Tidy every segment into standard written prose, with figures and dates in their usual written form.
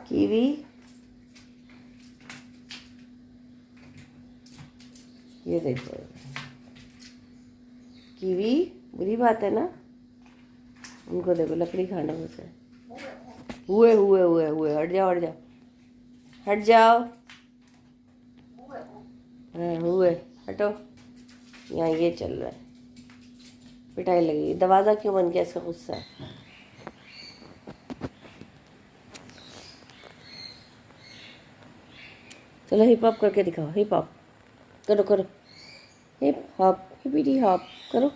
Kiwi, ये देखो kiwi, बुरी बात है ना। उनको देखो लकड़ी खाना उसे। हुए हुए हुए हुए, हट जाओ हट जाओ हट जाओ। हाँ हुए, हटो। यहाँ ये चल रहा है, पिटाई लगी। दरवाज़ा क्यों बन गया, इसका गुस्सा है। चलो हिप हॉप करके दिखाओ, हिप हॉप करो करो, हिप हॉप हिपीटी हॉप करो।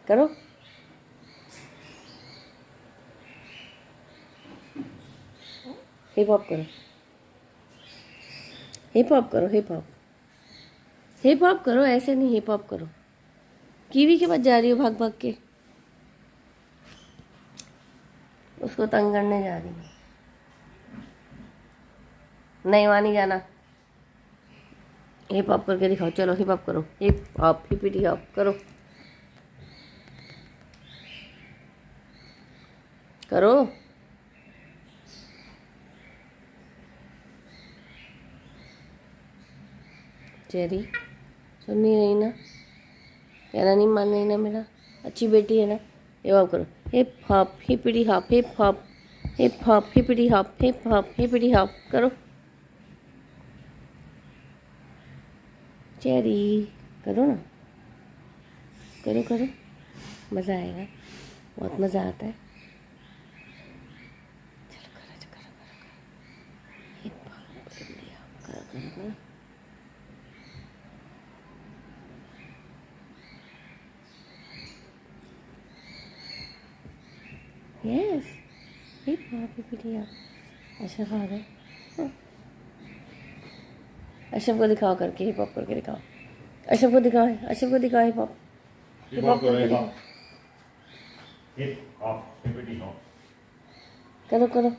करो हिप हॉप करो, हिप हॉप करो, हिप हॉप हिप हॉप करो, ऐसे नहीं, हिप हॉप करो। कीवी के पास जा रही हो भाग भाग के, उसको तंग करने जा रही है। नहीं वहाँ नहीं जाना। हिप हॉप करके दिखाओ, चलो हिप हॉप करो, हिप हॉप हिपीटी हॉप करो करो। चेरी सुन नहीं रही ना, कहना नहीं मान रही ना, मेरा अच्छी बेटी है ना। हिप हॉप करो, hip hop hippity hop, hip hop hip hop hippity hop, hip hop hippity hop करो। चेरी करो ना, करो करो, मज़ा आएगा, बहुत मज़ा आता है। चलो करो करो करो करो, हिप हॉप हिपीटी हॉप करो करो करो। Yes, hip hop hippity hop. Ashraf आ गए। अशरफ को दिखाओ करके, हिप हॉप करके दिखाओ। अशरफ को दिखाओ, अशरफ को दिखाओ हिप हॉप, हिप हॉप करके दिखाओ। हिप हॉप हिपीटी हॉप करो करो।